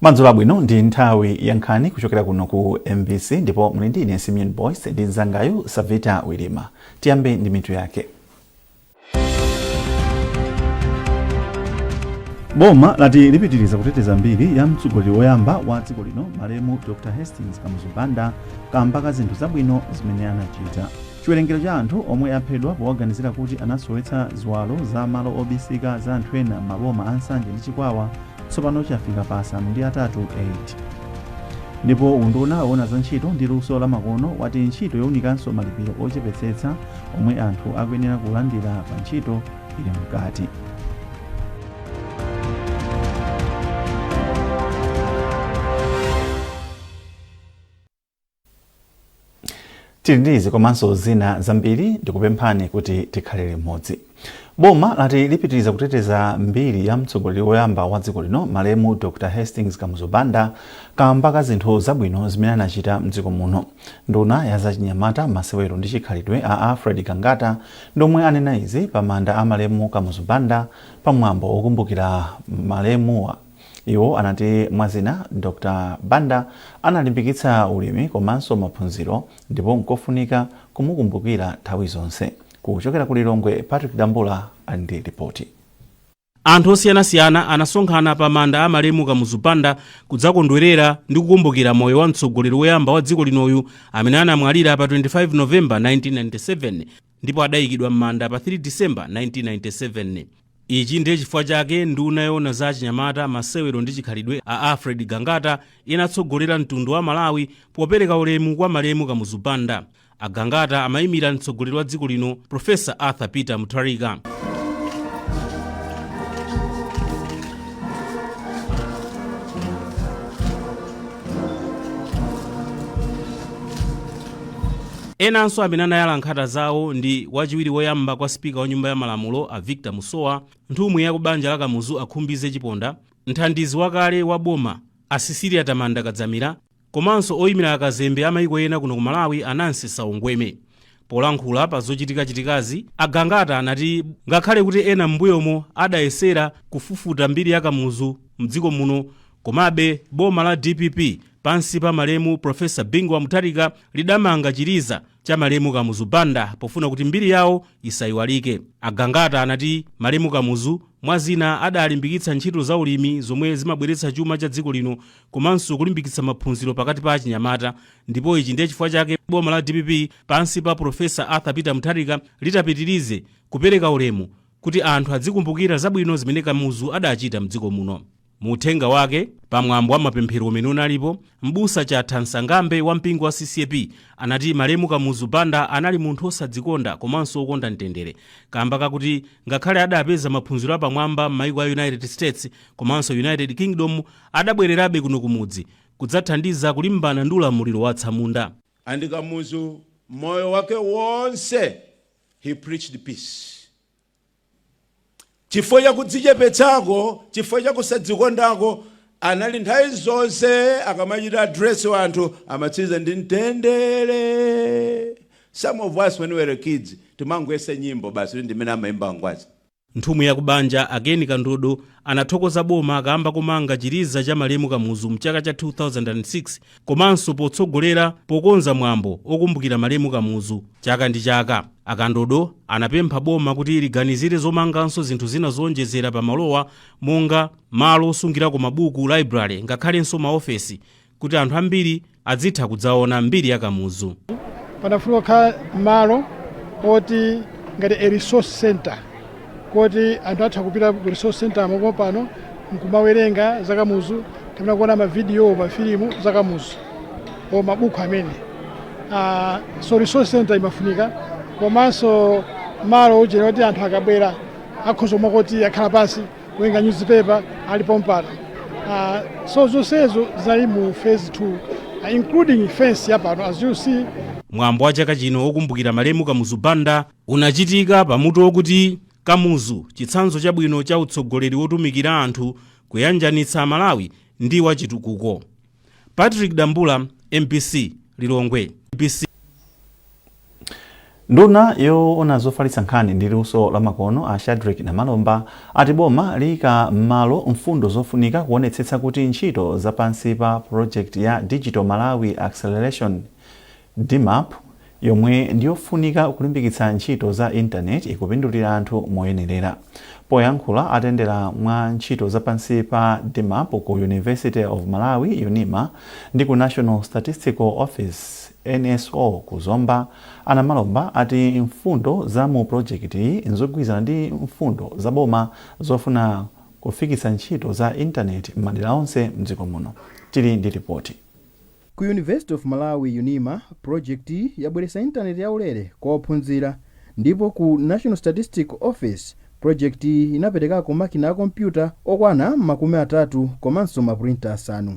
Madzulo abwino ndi nthawi ya nkhani kuchokera kuno ku MBC ndipo muli ndi ine Simeon Boyce ndi mzangayu Savita Wilima. Tiyambe ndi mitu yake. Boma lati lipitiriza kuteteza mbiri ya mtsogoleri woyamba wa dziko lino malemu Dr. Hastings Kamuzu Banda kamba ka zinthu zabwino zimene anachita. Chiwerengero cha anthu omwe aphedwa powaganizira kuti anasowetsa ziwalo za malo obisika za anthu ena maboma a Nsanje ndi Chikwawa tsopano chafika pa 8 ndipo unduna owona za ntchito ndi luso la makono wati ntchito yowunikanso malipiro ochepetsetsa omwe anthu akuyenera kulandira pa ntchito ili mkati. Tilindizi komanso zina zambiri ndikupemphani kuti tikhale limodzi. Boma lati lipitiriza kuteteza mbiri ya mtsogoleri woyamba wa dziko lino malemu Dr. Hastings Kamuzu Banda kamba ka zinthu zabwino zimene anachita mdziko muno. Nduna ya zachinyamata masewero ndi chikhalidwe a Fred Kangata ndomwe anena izi pa manda a malemu Kamuzu Banda pamwambo wokumbukira malemu iwo anati mwazina Dr. Banda analimbikitsa ulimi komanso maphunziro ndipo nkofunika kumukumbukira nthawi zonse. Kuchokera ku Lilongwe, Patrick Dambula andi ripoti. Anthu osiyanasiyana anasonkhana pa manda a malemu Kamuzu Banda kudzakondwerera ndi kukumbukira moyo wa mtsogoleri woyamba wa dziko linoyu amene anamwalira pa 25 Novemba 1997 ndipo adayikidwa m'manda pa 3 December 1997. Ichi ndiye chifukwa chake nduna yowona za chinyamata masewero ndi chikhalidwe a Fred Kangata inatsogolera mtundu wa Malawi popereka ulemu kwa malemu Kamuzu Banda. Kangata amayimira mtsogoleri wa dziko lino Professor Arthur Peter Mutharika. Enanso amene anayala nkhata zawo ndi wachiwiri woyamba kwa spika wa nyumba ya malamulo a Victor Musowa, nthumwi ya kubanja la Kamuzu Akhumbize Chiponda, nthandizi wakale wa boma a Cecilia Tamanda Kadzamira, komanso oyimira akazembe amayiko ena kuno ku Malawi Anansi Saungweme. Polankhula pa zochitikachitikazi, Kangata anati ngakhale kuti ena m'mbuyomo adayesera kufufuta mbiri ya Kamuzu mdziko muno, komabe boma la DPP pansi pa malemu Professor Bingwa Mutharika lidamanga chiriza cha malemu Kamuzu Banda pofuna kuti mbiri yawo isayiwalike. Kangata anati malemu Kamuzu mwazina adalimbikitsa ntchito za ulimi zomwe zimabweretsa chuma cha dziko lino komanso kulimbikitsa maphunziro pakati pa achinyamata, ndipo ichi ndiye chifukwa chake boma la DPP pansi pa Professor Arthur Peter Mutharika litapitirize kupereka ulemu kuti anthu adzikumbukira zabwino zimene Kamuzu adachita mdziko muno. Muthenga wake pamwambo wa mapemphero umene unalipo, mbusa Chatha Nsangambe wa mpingo wa CCAP anati malemu Kamuzu Banda anali munthu osadzikonda komanso okonda mtendere, kamba kakuti ngakhale adapeza maphunziro apamwamba m'mayiko a United States komanso United Kingdom, adabwererabe kuno kumudzi kudzathandiza kulimbana ndi ulamuliro wa atsamunda. And Kamuzu moyo wake wonse he preached peace. Chifukwa cha kudzichepetsako, chifukwa cha kusadzikondako, anali nthawi zonse akamachita address wanthu amatsiza ndi mtendere. Some of us when we were kids timangwesa nyimbo basi ndimene amayimba ngwazi. Nthumwi ya kubanja Ageni Kandodo anathokoza boma akamba kumanga chiriza cha malemu Kamuzu mchaka cha 2006 komanso potsogolera pokonza mwambo okumbukira malemu Kamuzu chaka ndi chaka. Kandodo anapempha boma kuti liganizire zomanganso zinthu zina zonjezera pa malowa monga malo osungirako mabuku library ngakhalenso maofesi kuti anthu ambiri adzitha kudzaona mbiri ya Kamuzu. Panafunika kukhala malo oti ngati a resource center kuti anthu atha kupita ku resource center amoko pano nkumawerenga za Kamuzu kapena kuona mavidiyo mafilimu za Kamuzu o mabuku amene. So resource center imafunika komanso malo ojera kuti anthu akabwera akhoza kuti akhala pansi kuwerenga newspaper alipo mpano. So zonsezo zinali mu phase 2 including fence ya pano as you see. Mwambo wa chaka chino wokumbukira malemu Kamuzu Banda unachitika pamutu wokuti Kamuzu chitsanzo chabwino cha utsogoleri wotumikira anthu kuyanjanitsa Malawi ndi wachitukuko. Patrick Dambula, MBC, Lilongwe. MBC. Nduna yoona zofalitsa nkhani ndi luso la makono a Shadrack Namalomba ati boma liyika m'malo mfundo zofunika kuonetsetsa kuti ntchito zapansi pa project ya Digital Malawi Acceleration DMAP yomwe ndiyofunika kulimbikitsa ntchito za internet ikupindulira anthu moyenerera. Poyankhula atendera mwa ntchito zapansi pa DMAP ku University of Malawi UNIMA ndi ku National Statistical Office NSO ku Zomba, Namalomba ati mfundo za mu project iyi nzogwirizana ndi mfundo za boma zofuna kufikitsa ntchito za internet m'madera onse mdziko muno. Tili ndi ripoti. Ku University of Malawi UNIMA, project yabweretsa internet yaulere kwa ophunzira, ndipo ku National Statistical Office project inaperekako makina a kompyuta okwana 30 komanso maprinter 5.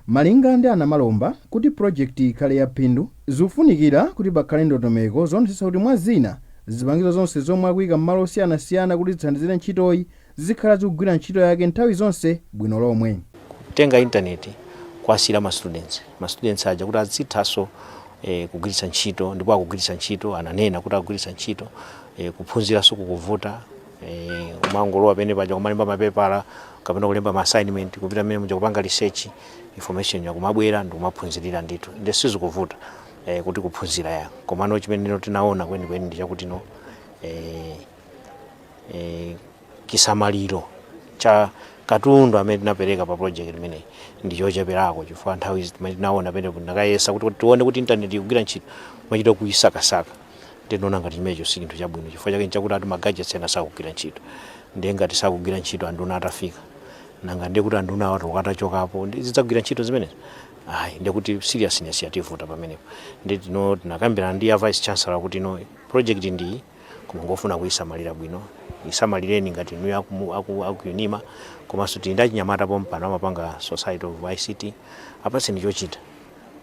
Malinga ndi Namalomba kuti project ikhale ya phindu, zikufunikira kuti pakhale ndondomeko zonetsetsa kuti mwa zina zipangizo zonse zomwe akuyika m'malo osiyanasiyana kuti zithandizire ntchitoyi zikhala zikugwira ntchito yake nthawi zonse bwino lomwe. Kutenga internet kwasira ma students aja kuti azithaso kugwiritsa ntchito, ndipo akugwiritsa ntchito ananena kuti akugwiritsa ntchito kuphunzira so kukuvuta umangolowa pene paja kumalemba mapepala kapena kulemba ma assignment kupita mene muja kupanga research information yakumabwera ndi kumaphunzirira ndithu ndesizo kuvuta kuti kuphunzira ya komano chimene tinaona kweni ndi chakuti no kisamaliro cha katundu amene tinapereka pa project imene ndi chocheperako chifukwa nthawi tinaona pene nakayesa kuti tione kuti internet ikugwira ntchito machita kuyisakasaka. Ndinoona ngati chimenecho si chinthu chabwino chifukwa chake nchakuti ati magadgets ena sakugwira ntchito, ndiye ngati sakugwira ntchito anduna atafika nanga ndiye kuti anduna watu wakatachokapo zidzagwira ntchito zimenezo. Ndiye kuti serious initiative pamenepo ndi tinakambirana ndi a vice chancellor kuti no project ndi kumangofuna kuyisamalira bwino, isamalireni ngati inu aku UNIMA komanso tindachinyamata pompano amapanga Society of ICT apatse ndi chochita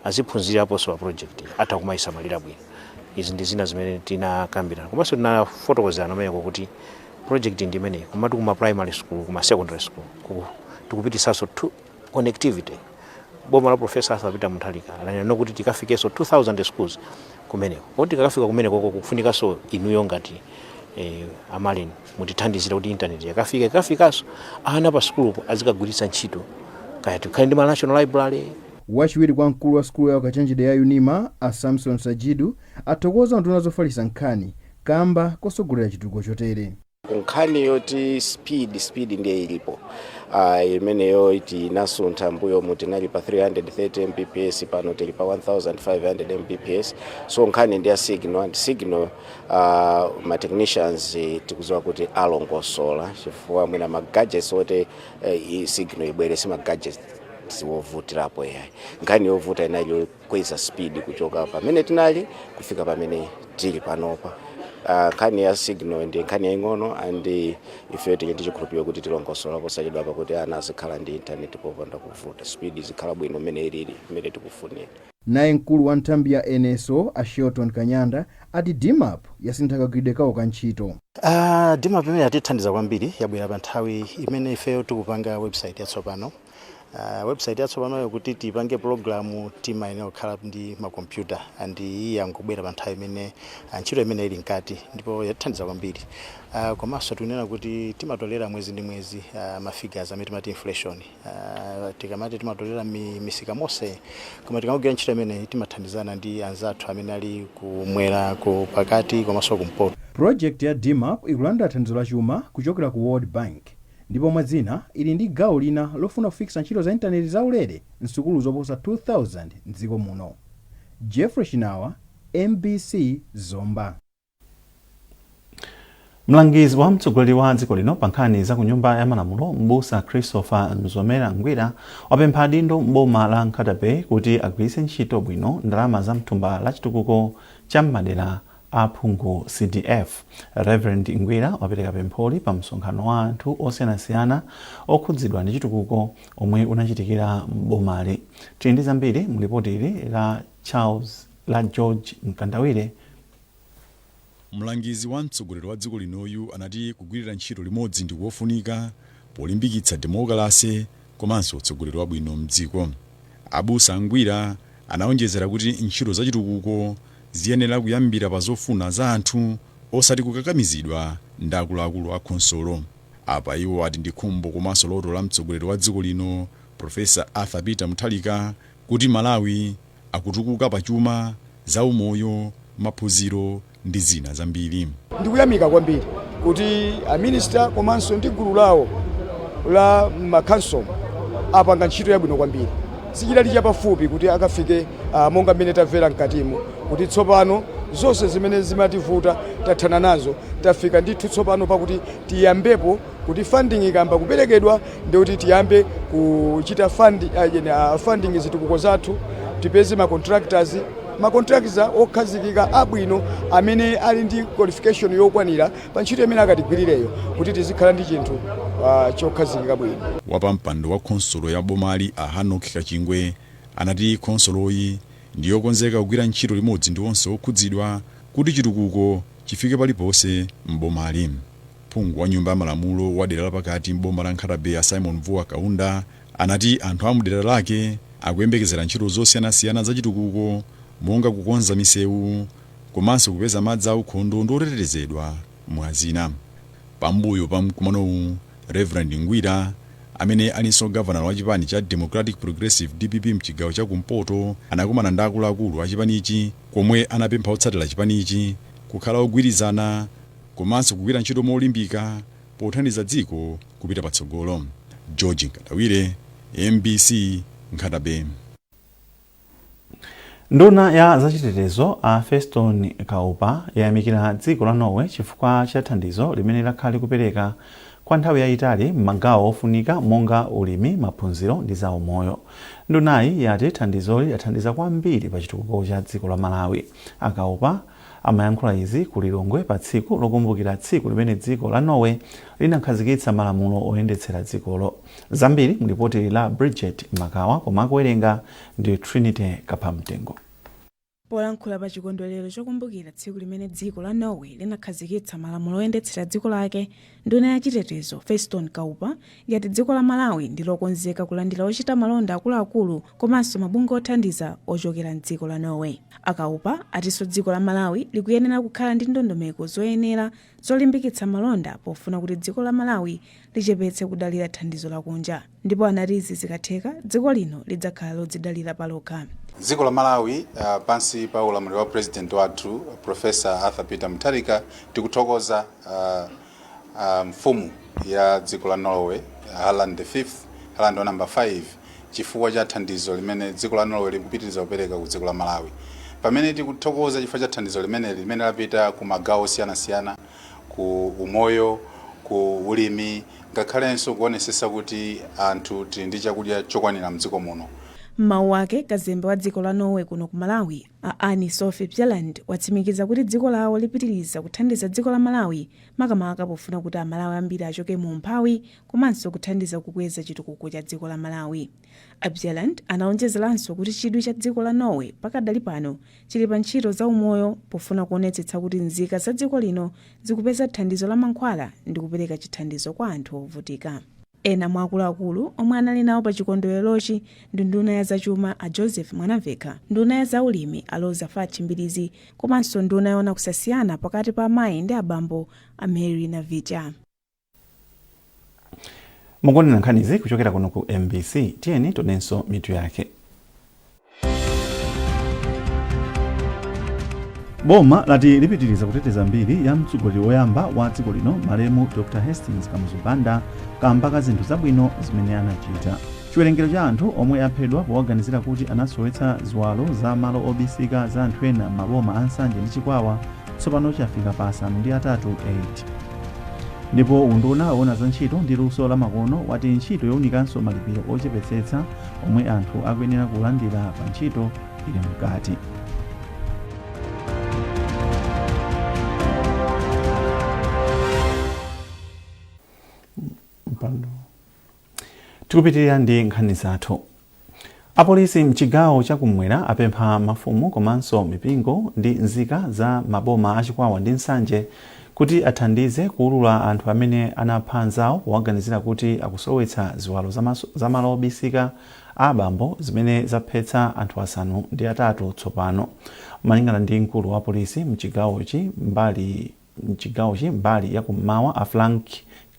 aziphunzira aponso pa project ata kumayisamalira bwino. Izi ndi zina zimene tinakambirana komanso tinafotokozana nawo kuti project ndi imene kumatu kuma primary school kuma secondary school tikupitisaso connectivity. Boma la professor asapita muthalika ananena kuti tikafikeso 2000 schools kumeneko. Kuti tikafika kumeneko kufunika so inuyo ngati amaleni mutithandizira kuti internet ikafikaso ana pa school azikagwiritsa ntchito kaya tikhale ndi National Library. Wachiwiri kwa mkulu wa skulu ya ukachenjede ya UNIMA a Samson Sajidu athokoza nduna zofalitsa nkhani kamba kosogolera chitukuko chotere. Nkhani yoti speed ndiye ilipo. Imeneyo iti nasuntha mbuyo mutinali pa 330 Mbps pano tili pa 1500 Mbps. So nkhani ndiya signal ma technicians tikuziwa kuti alongosola chifukwa mwina ma gadgets ote signal ibwerese ma gadgets siwovutirapo yayi. Nkhani yovuta inali kweza speed kuchoka pamene tinali kufika pamene tili panopa. Nkhani ya signal ndi nkhani yaing'ono andi ife tichikhulupirira kuti tilongosola posachedwa pakuti ana azikhala ndi internet popanda kuvuta, speed zikhala bwino mmene ilili mmene tikufunira. Naye mkulu wa nthambi ya NSO a Shelton Kanyanda ati DMAP yasintha kagwiridwe kawo ka ntchito. DMAP imene yatithandiza kwambiri yabwera pa nthawi imene ifeyo tikupanga website yatsopano. Website yatsopano kuti tipange programu tima ine okhala ndi makompyuta andi yangobwera pa nthawi imene ntchito imene ili nkati ndipo yatithandiza kwambiri. Komanso tikunena kuti timatolera mwezi ndi mwezi mafigures amene timati inflation. Tikamati timatolera misika mose koma tikamagwira ntchito imene timathandizana ndi anzathu amene ali kumwera ku pakati komanso kumpoto. Project ya DMAP ikulandira thandizo la chuma kuchokera ku World Bank. Ndipo mwazina ili ndi gawo lina lofuna kufikisa ntchito za intaneti zaulere msukulu zoposa 2000 mdziko muno. Jeffrey Shinawa, MBC Zomba. Mlangizi wa mtsogoleri wa dziko lino pa nkhani za ku nyumba ya malamulo Mbusa Christopher Nzomera Ngwira wapempha adindo m'boma la Nkatabe kuti agwiritse ntchito bwino ndalama za mthumba la chitukuko cha madera aphungu CDF. Reverend Ngwira wapereka pempholi pa msonkhano wa anthu osiyanasiyana okhudzidwa ndi chitukuko omwe unachitikira m'bomali. Tili ndi zambiri mu ripoti ili la George Mkandawire. Mlangizi wa mtsogoleri wa dziko linoyu anati kugwirira ntchito limodzi ndi kofunika polimbikitsa demokrasi komanso utsogoleri wabwino mdziko. Abusa Ngwira anaonjezera kuti ntchito za chitukuko ziyenera kuyambira pa zofuna za anthu osati kukakamizidwa ndi akuluakulu a khonsolo. Apa iwo ati ndi khumbo komanso loto la mtsogoleri wa dziko lino Profesa Arthur Peter Mutharika kuti Malawi akutukuka pachuma, zaumoyo, maphunziro ndi zina zambiri. Ndikuyamika kwambiri kuti aminister komanso ndi gulu lawo la makanso apanga ntchito yabwino kwambiri. Sichidali chapafupi kuti akafike monga mmene tamvera mkatimo kuti tsopano zonse zimene zimativuta tathana nazo, tafika ndithu tsopano pakuti tiyambepo kuti funding ikamba kuperekedwa ndi kuti tiyambe kuchita funding zitukuko zathu, tipeze ma contractors okhazikika abwino amene ali ndi qualification yokwanira pa ntchito imene akatigwirireyo kuti tizikhala ndi chinthu chokhazikika bwino. Wapampando wa khonsolo ya bomali a Hanok Kachingwe anati khonsoloyi ndiyokonzeka kugwira ntchito limodzi ndi onse okhudzidwa kuti chitukuko chifike paliponse m'bomali. Phungu wa nyumba ya malamulo wa dera lapakati m'boma la Nkhatabe ya Simon Mvua Kaunda anati anthu a mudera lake akuyembekezera ntchito zosiyanasiyana za chitukuko monga kukonza misewu komanso kupeza madzi aukhondo ndi otetezedwa mwazina. Pambuyo pa mkumanowu, Reverend Ngwira amene alinso governor wa chipani cha Democratic Progressive DPP mchigawo cha kumpoto anakumana ndi akuluakulu a chipanichi komwe anapempha otsatira chipanichi kukhala ogwirizana komanso kugwira ntchito molimbika pothandiza dziko kupita patsogolo. George Nkadawire, MBC, Nkhatabe. Nduna ya zachitetezo a Feston Kaupa yayamikira dziko la Norway chifukwa cha thandizo limene lakhali kupereka kwa nthawi yayitali m'magawo ofunika monga ulimi, maphunziro ndi zaumoyo. Ndunayi yati thandizoli yathandiza kwambiri pa chitukuko cha dziko la Malawi. Akaupa amayankhula izi ku Lilongwe pa tsiku lokumbukira tsiku limene dziko la Norway linakhazikitsa malamulo oyendetsera dzikolo. Zambiri mlipoti la Bridget Makawa koma akuwerenga ndi Trinity Kapamtengo. Polankhula pa chikondwerero chokumbukira tsiku limene dziko la Norway linakhazikitsa malamulo oyendetsera dziko lake, nduna ya chitetezo Feston Kaupa yati dziko la Malawi ndi lokonzeka kulandira ochita malonda akuluakulu komanso mabungwe othandiza ochokera mdziko la Norway. Akaupa atinso dziko la Malawi likuyenera kukhala ndi ndondomeko zoyenera zolimbikitsa malonda pofuna kuti dziko la Malawi lichepetse kudalira thandizo lakunja, ndipo anati izi zikatheka dziko lino lidzakhala lodzidalira palokha. Dziko la Malawi pansi pa ulamuliro wa president wathu Professor Arthur Peter Mutharika tikuthokoza mfumu ya dziko la Norway Harald V, Harald wa number 5 chifukwa cha thandizo limene dziko la Norway likupitiriza kupereka ku dziko la Malawi. Pamene tikuthokoza chifukwa cha thandizo limene lapita ku magawo osiyanasiyana, ku umoyo, ku ulimi, ngakhalenso kuonesesa kuti anthu tili ndi chakudya chokwanira mdziko muno. Mawu ake kazembe wa dziko la Norway kuno ku Malawi Annie Sophie Bjelland watsimikiza kuti dziko lawo lipitiriza kuthandiza dziko la Malawi makamaka pofuna kuti Amalawi ambiri achoke mu umphawi komanso kuthandiza kukweza chitukuko cha dziko la Malawi. Bjelland anaonjezeranso kuti chidwi cha dziko la Norway pakadali pano chili pa ntchito za umoyo pofuna kuonetsetsa kuti nzika za dziko lino zikupeza thandizo la mankhwala ndi kupereka chithandizo kwa anthu ovutika. Ena mwa akuluakulu omwe anali nawo pa chikondwererochi ndi nduna ya zachuma a Joseph Mwanaveka, nduna ya zaulimi a Lozafat Chimbilizi komanso nduna yoona kusasiyana pakati pa amayi ndi abambo a Mary na Vija. Mukondera nkhanizi kuchokera kuno ku MBC, tiyeni tonenso mitu yake. Boma lati lipitiriza kuteteza mbiri ya mtsogoleri woyamba wa dziko lino malemu Dr. Hastings Kamuzubanda kamba ka zinthu zabwino zimene anachita. Chiwerengero cha anthu omwe aphedwa powaganizira kuti anasowetsa ziwalo za malo obisika za anthu ena maboma ansanje ndi chikwawa tsopano chafika pa 8. Ndipo unduna woona za ntchito ndi luso la makono wati ntchito younikanso malipiro ochepetsetsa omwe anthu akuyenera kulandira pa ntchito ili mkati. Tikupitirira ndi nkhani zathu. Apolisi mchigawo chakumwera apempha mafumu komanso mipingo ndi nzika za maboma achikwawa ndi nsanje kuti athandize kuulula anthu amene anapha anzawo powaganizira kuti akusowetsa ziwalo za malo obisika abambo zimene zaphetsa anthu asanu ndi atatu tsopano. Malingana ndi mkulu wa polisi mchigawochi mbali ya kummawa a Frank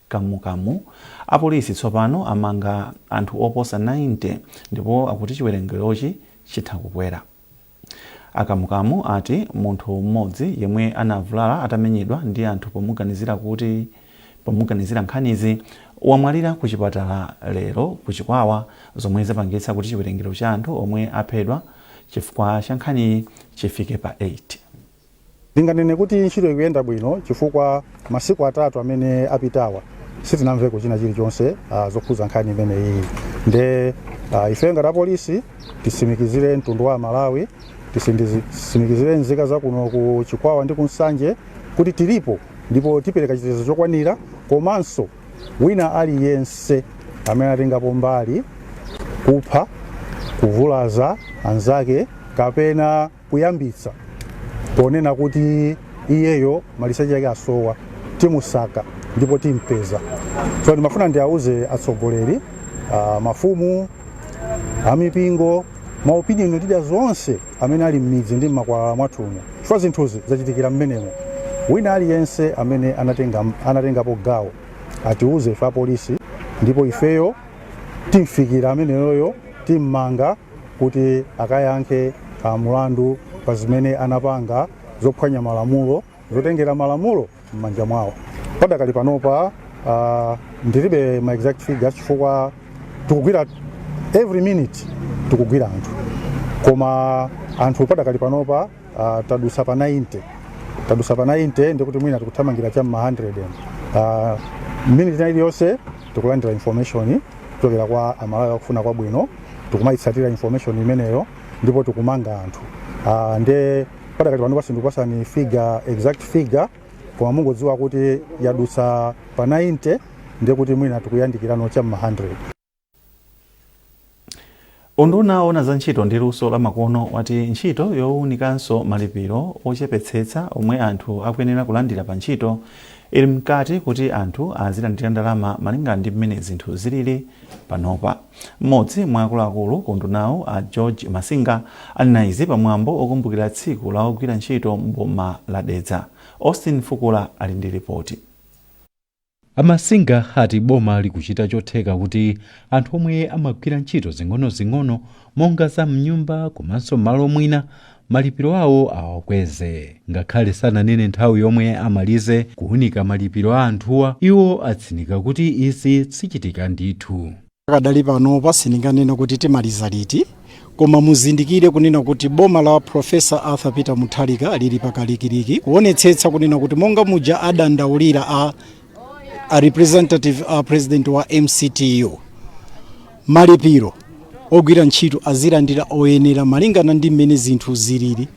Kamukamu, apolisi tsopano amanga anthu oposa 90 ndipo akuti chiwerengerochi chitha kukwera. Akamukamu ati munthu mmodzi yemwe anavulala atamenyedwa ndi anthu pomuganizira nkhanizi wamwalira ku chipatala lero ku Chikwawa, zomwe zapangitsa kuti chiwerengero cha anthu omwe aphedwa chifukwa cha nkhaniyi chifike pa 8. Ndinganene kuti ntchito ikuyenda bwino chifukwa masiku atatu amene apitawa sitinamveko china chilichonse zokhuza nkhani imene iyi. Nde ife ngati apolisi tisimikizire mtundu wa Malawi, tisimikizire nzika za kuno ku Chikwawa ndi kunsanje kuti tilipo ndipo tipereka chitetezo chokwanira, komanso wina aliyense amene atengapo mbali kupha, kuvulaza anzake kapena kuyambitsa ponena kuti iyeyo maliseche yake asowa, timusaka ndipo timpeza. So ndimafuna ndiauze atsogoleri, mafumu, amipingo, maopinion leader zonse amene ali m'midzi ndi m'makwalala mwathumu. Chifukwa zinthuzi zachitikira mmenemo. Wina aliyense amene anatengapo gawo atiuze ife apolisi, ndipo ifeyo timfikira ameneyoyo timmanga kuti akayankhe mulandu pa zimene anapanga zophwanya malamulo, zotengera malamulo m'manja mwawo. Padakali panopa ndilibe ma exact figures chifukwa tikugwira every minute, tikugwira anthu. Koma anthu padakali panopa tadusa pa 90 ndikuti mwina tikuthamangira cha 100. Minute iliyonse tikulandira information kuchokera kwa Amalawi akufuna kwabwino, tikumayitsatira information imeneyo ndipo tikumanga anthu. Nde padakali panopa sindikupasani exact figure, koma mungodziwa kuti yadusa pa 90 ndikuti mwina tikuyandikirano cha 100. Unduna ona za ntchito ndi luso la makono wati ntchito yowunikanso malipiro ochepetsetsa omwe anthu akuyenera kulandira pa ntchito ili mkati kuti anthu azilandira ndalama malingana ndi mmene zinthu zilili panopa. Mmodzi mwa akuluakulu ku undunawo a George Masinga anena izi pamwambo okumbukira tsiku la ogwira ntchito mboma la Dedza. Austin Fukula ali ndi ripoti. Amasinga ati boma likuchita chotheka kuti anthu omwe amagwira ntchito zing'ono monga za mnyumba komanso malo mwina malipiro awo awakweze. Ngakhale sananene nthawi yomwe amalize kuunika malipiro a anthuwa, iwo atsinika kuti izi sichitika ndithu. Kadali pano pasininganena kuti timaliza liti, koma muzindikire kunena kuti boma la Professor Arthur Peter Mutharika lili pakalikiliki kuonetsetsa kunena kuti monga muja adandaulira a representative president wa MCTU, malipiro ogwira ntchito azilandira oyenera malingana ndi mmene zinthu zilili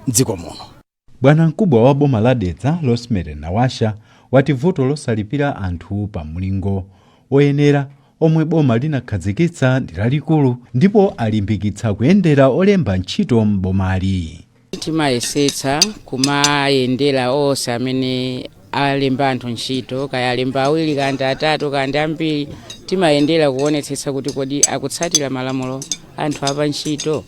m'dziko muno. Bwana mkubwa wa boma la Dedza Rosemary Nawasha wati vuto losalipira anthu pa mlingo oyenera omwe boma linakhazikitsa ndi lalikulu, ndipo alimbikitsa kuyendera olemba ntchito m'bomali. Timayesetsa kumayendera onse amene alemba anthu ntchito, kaya alemba awiri kandi atatu kandi ambiri, timayendera kuonetsetsa kuti kodi akutsatira malamulo anthu apa ntchito,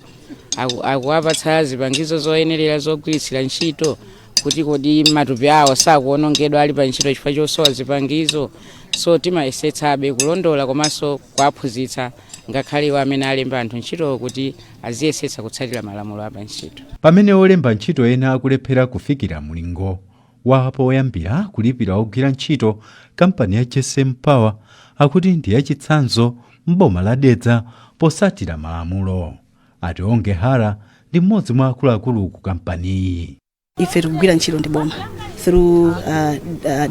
akuwapatsa zipangizo zoyenerera zogwiritsira ntchito, kuti kodi matupi awo sakuonongedwa ali pa ntchito chifukwa chosowa zipangizo. So timayesetsabe kulondola komanso kuwaphunzitsa ngakhale amene alemba anthu ntchito kuti aziyesetsa kutsatira malamulo apa ntchito. Pamene olemba ntchito ena akulephera kufikira mlingo wapo oyambira kulipira ogwira ntchito, kampani ya GSM Power akuti ndi yachitsanzo m'boma la Dedza posatira malamulo. Ati Onge Hara ndi mmodzi mwa akuluakulu ku kampaniyi. Ife tikugwira ntchito ndi boma through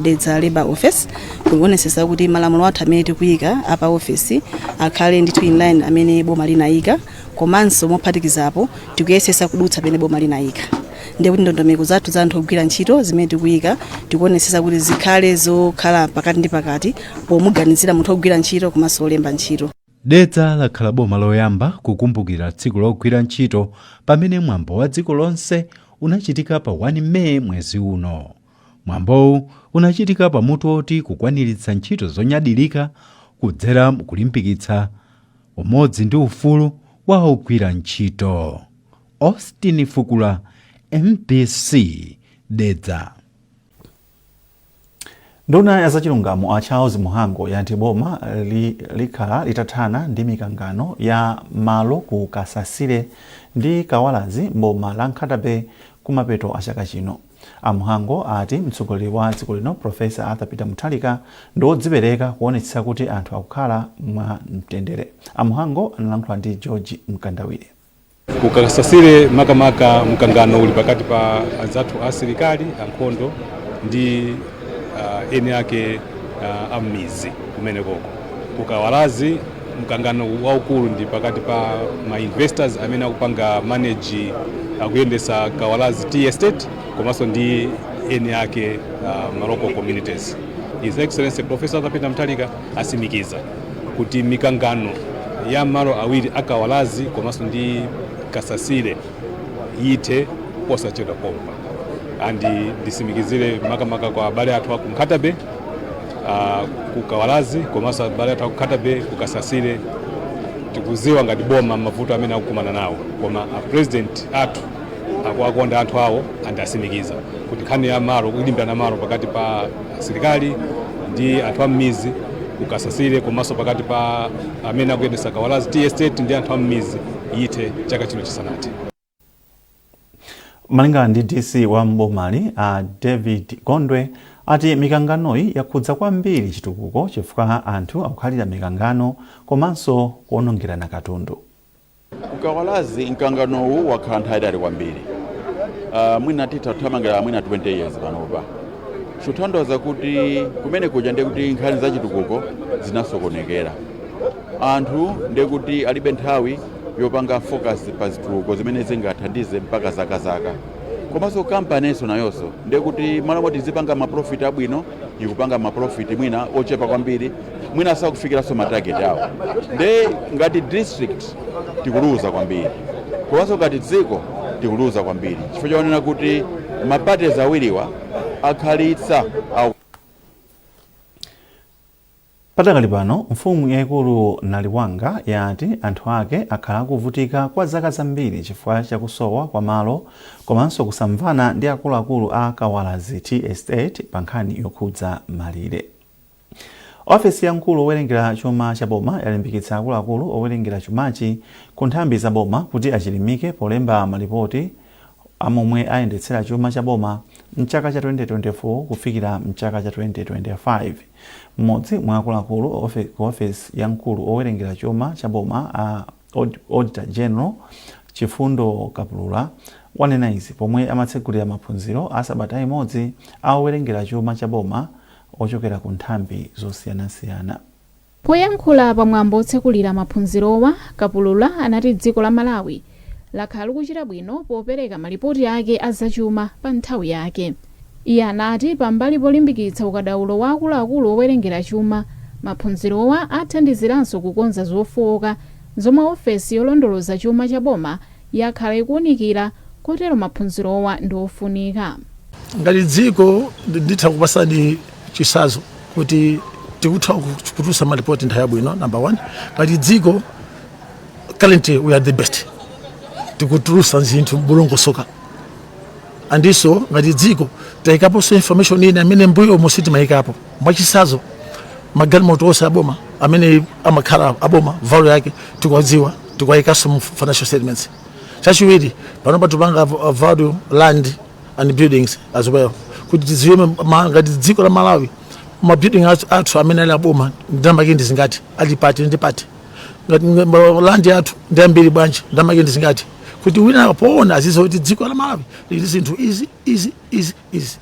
Dedza Labor Office kuonetsetsa kuti malamulo athu amene tikuyika apa office akhale ndithu in line amene boma linayika, komanso mophatikizapo tikuyesetsa kudutsa pamene boma linayika. Ndiye kuti ndondomeko zathu za anthu ogwira ntchito zimene tikuyika tikuonetsetsa kuti zikhale zokhala pakati ndi pakati pomuganizira munthu ogwira ntchito komanso olemba ntchito. Dedza lakhala boma loyamba kukumbukira tsiku logwira ntchito pamene mwambo wa dziko lonse unachitika pa 1 Meyi mwezi uno. mwambowu unachitika pamutu oti kukwaniritsa ntchito zonyadilika kudzera kulimbikitsa umodzi ndi ufulu wa ogwira ntchito. Austin Fukula, MBC Dedza. Nduna ya zachilungamo a Charles Muhango yati boma likhala litathana ndi mikangano ya malo ku Kasasire ndi Kawalazi mboma la Nkhatabe kumapeto a chaka chino. Muhango ati mtsogoleri wa dziko lino Profesa Arthur Peter Mutharika ndodzipereka kuonetsa kuti anthu akukhala mwa mtendere. Muhango analankhula ndi George Mkandawire. Ku Kasasire makamaka mkangano uli pakati pa anzathu a serikali ankhondo ndi eni yake amizi kumene koko. Ku Kawalazi mkangano waukulu ndi pakati pa ma investors amene akupanga manage akuyendesa Kawalazi Tea Estate komanso ndi eni yake local communities. His Excellency Professor Arthur Peter Mutharika asimikiza kuti mikangano ya malo awiri akawalazi komanso ndi Kasasire yithe posachedwa pompa. Andi ndisimikizire makamaka kwa abale athu aku Nkhatabe ku Kawalazi komanso abale athu aku Nkhatabe ku Kasasire tikuziwa ngati boma mavuto amene akukumana nawo, koma a president athu akuakonda anthu awo andasimikiza kuti nkhani ya malo kulimbana malo pakati pa serikali ndi anthu ammizi ku Kasasire komanso pakati pa amene akuyendesa Kawalazi Tea Estate ndi anthu ammizi yithe chaka chino chisanathe. Malingana ndi DC wa mbomali David Gondwe ati mikanganoyi yakhudza kwambiri chitukuko chifukwa anthu akukhalira mikangano komanso kuonongerana katundu. Kukawalazi mkanganowu wakhala nthawi yayitali kwambiri. Mwina tithamangira mwina 20 years panopa. Chothandiza kuti kumene kuja ndi kuti nkhani za chitukuko zinasokonekera. Anthu ndi kuti alibe nthawi yopanga focus pa zitukuko zimene zingathandize mpaka zaka. Komanso kampaninso nayonso ndi kuti malo moti zipanga maprofit abwino ikupanga maprofit mwina ochepa kwambiri mwina sakufikiranso matarget awo. Ndi ngati district tikuluza kwambiri. Komanso ngati dziko tikuluza kwambiri. Chifukwa chaonena kuti maparties awiriwa akhalitsa au. Patakali pano mfumu yaikulu Naliwanga yati anthu ake akhala kuvutika kwa zaka zambiri chifukwa chakusowa kwa malo komanso kusamvana ndi akuluakulu a Kawalazi Tea Estate pa nkhani yokhudza malire. Ofesi ya mkulu owerengera chuma cha boma yalimbikitsa akuluakulu owerengera chumachi ku nthambi za boma kuti achilimike polemba malipoti amomwe ayendetsera chuma cha boma mchaka cha 2024 kufikira mchaka cha 2025. Mmodzi mwa akuluakulu ku ofesi ya mkulu owerengera chuma cha boma Auditor General Chifundo Kapulula wanena izi pomwe amatsegulira maphunziro a sabata imodzi a owerengera chuma cha boma ochokera ku nthambi zosiyanasiyana. Poyankhula pamwambo otsekulira maphunzirowa, Kapulula anati dziko la Malawi lakhala likuchita bwino popereka malipoti ake azachuma pa nthawi yake. Iye anati pambali polimbikitsa ukadaulo wa akuluakulu owerengera chuma, maphunzirowa athandiziranso kukonza zofowoka zomwe ofesi yolondoloza chuma cha boma yakhala ikuunikira, kotero maphunzirowa ndi ofunika. Ngati dziko nditha kupasani chisazo kuti tikutha kutusa malipoti nthawi yabwino. Number 1, ngati dziko currently we are the best tikutulusa zinthu bulongosoka. Andiso ngati dziko tayikaponso information ine amene mbuyo musiti mayikapo mwachisazo magalimoto onse aboma amene amakhala aboma value yake tikuwadziwa tikuwayikaso mu financial statements. Chachiwiri panopa tupanga value land and buildings as well kuti tidziwe ngati dziko la Malawi mabuilding athu amene ali aboma ndamake zingati ali pati ndi pati, ngati land yathu ndambiri bwanji ndamake zingati kuti wina poona azizo kuti dziko la Malawi lili zinthu easy.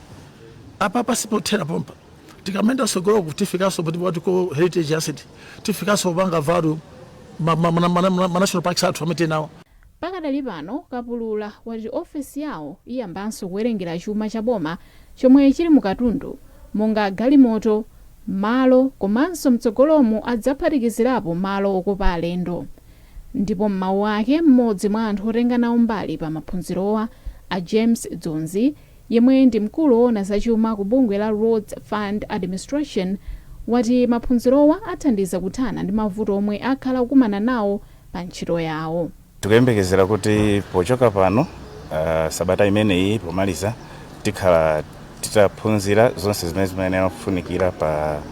Apa pasipothera pompa tikamenda sogolo kutifikaso poti wati ko heritage asset tifikaso panga value national parks athu amete nawo. Pakadali pano Kapulula wati ofesi yawo iyambanso kuwerengera chuma cha boma chomwe chili mu katundu monga galimoto, malo komanso mtsogolomo adzaphatikizirapo malo okopa alendo. Ndipo m'mawu ake mmodzi mwa anthu otenga nawo mbali pa maphunzirowa a James Dzonzi yemwe ndi mkulu woona zachuma ku bungwe la Roads Fund Administration, wati maphunzirowa athandiza kuthana ndi mavuto omwe akhala kukumana nawo pa ntchito yawo. Tikuyembekezera kuti pochoka pano sabata imeneyi pomaliza tikhala titaphunzira zonse zimene zimayenera kufunikira pa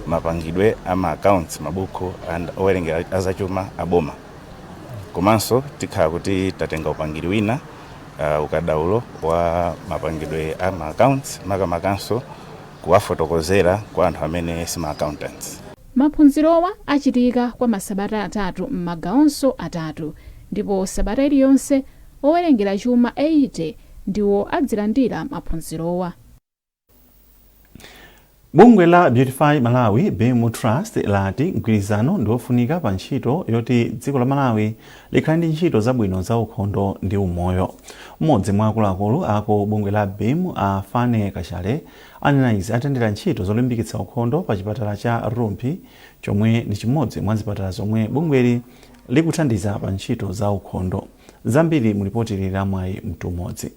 mapangidwe ama accounts, mabuku owerengera azachuma aboma. Komanso tikhala kuti tatenga upangiri wina ukadaulo wa mapangidwe ama accounts makamaka kuwafotokozera kwa anthu amene sima accountants. Maphunzirowa achitika kwa masabata 3 m'magawonso atatu, ndipo sabata iliyonse owerengera chuma 80 ndiwo adzilandira maphunzirowa. Bungwe la Beautify Malawi BEM Trust lati mgwirizano ndiofunika pa ntchito yoti dziko la Malawi likhale ndi ntchito zabwino za ukhondo ndi umoyo. Mmodzi mwa akuluakulu ako bungwe la BEM Afane Kachale anena izi atendera ntchito zolimbikitsa ukhondo pa chipatala cha Rumpi, chomwe ndi chimodzi mwa zipatala zomwe bungweli likuthandiza pa ntchito za ukhondo. Zambiri mulipotirira mwayi mtumodzi.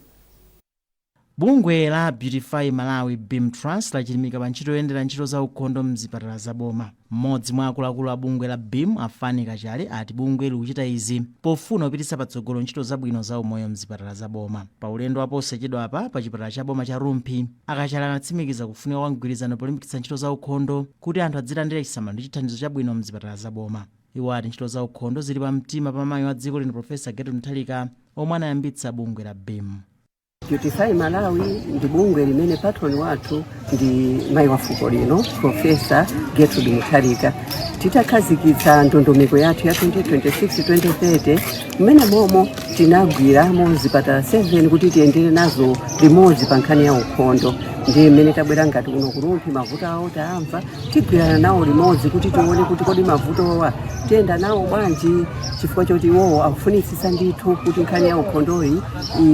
Bungwe la Beautify Malawi BEM Trust lachilimika pa ntchito yoyendera ntchito za ukhondo mzipatala za boma. Mmodzi mwa akuluakulu a bungwe la BEM Afane Kachale ati bungwe likuchita izi pofuna kupititsa patsogolo ntchito zabwino za umoyo mzipatala za boma. Pa ulendo waposachedwa apa pa chipatala cha boma cha Rumpi, Akachale anatsimikiza kufunika kwa mgwirizano polimbikitsa ntchito za ukhondo kuti anthu adzilandire chisamaliro ndi chithandizo chabwino mzipatala za boma. Iwo ati ntchito za ukhondo zili pa mtima pa mayi wa dziko lino Profesa Gertrude Mutharika omwe anayambitsa bungwe la BEM. Beautify Malawi ndi bungwe limene patron wathu ndi mayi wa fuko lino Profesa Gertrude Mutharika. Titakhazikitsa ndondomeko yathu ya 2026-2030 mmene momo tinagwiramo zipatala 7 kuti tiyendere nazo limodzi pa nkhani ya ukhondo. Ndi mmene tabwera ngati kuno ku Rumpi mavuto awo taamva tigwirana nawo limodzi kuti tione kuti kodi mavutowa tiyenda nawo bwanji, chifukwa choti iwowo akufunitsitsa ndithu kuti nkhani ya ukhondoyi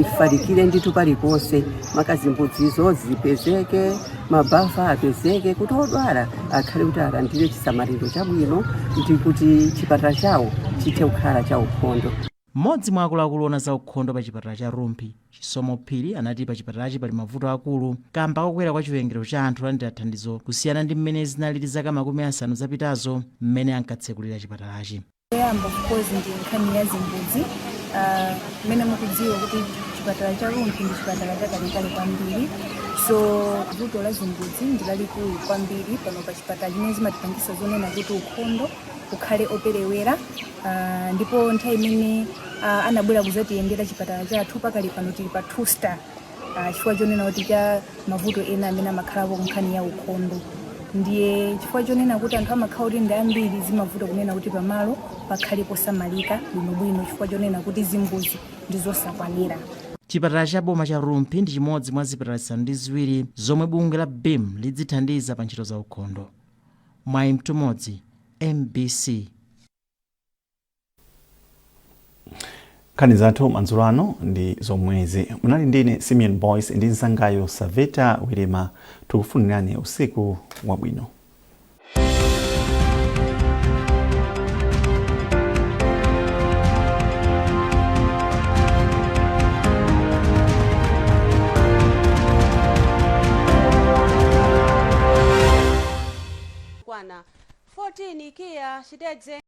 ifalikire ndithu paliponse, makazimbudzizo zipezeke, mabafa apezeke, kuti odwala akhale kuti alandire chisamaliro chabwino kuti chipatala chawo chithe kukhala cha ukhondo. Mmodzi mwa akuluakulu ona za ukhondo pa chipatala cha Rumpi, Chisomo Phiri, anati pa chipatalachi pali mavuto akulu kamba kokwera kwa chiwerengero cha anthu olandira thandizo kusiyana ndi mmene zinalili zaka makumi asanu zapitazo mmene ankatsekulira chipatalachi. Yamba of ndi nkhani ya zimbudzi, mmene mukudziwa kuti chipatala cha Rumpi ndi chipatala chakalekale kwambiri, so vuto la zimbudzi ndi lalikulu kwambiri pano pa chipatala chimene zimatipangisa zonena kuti ukhondo ukhale operewera, ndipo nthawi imene anabwera kuzatiyendera chipatala chathu pakali pano tili pa 2 star, chifukwa chonena kuti cha mavuto ena amene amakhalapo kunkhani ya ukhondo. Ndiye chifukwa chonena kuti anthu amakhala kuti ndi ambiri zimavuto kunena kuti pamalo pakhale posamalika bwinobwino, chifukwa chonena kuti zimbudzi ndi zosakwanira. Chipatala cha boma cha Rumpi ndi chimodzi mwa zipatala zisanu ndi ziwiri zomwe bungwe la BEM lidzithandiza pa ntchito za ukhondo. Mwayi mtumodzi, MBC. Nkhani zathu madzulo ano ndi zomwezi. Munali ndine Simeon Boyce ndi nsangayo Saveta Wilema. Tikufunirani usiku wabwino. Kwana 14 kia shidedze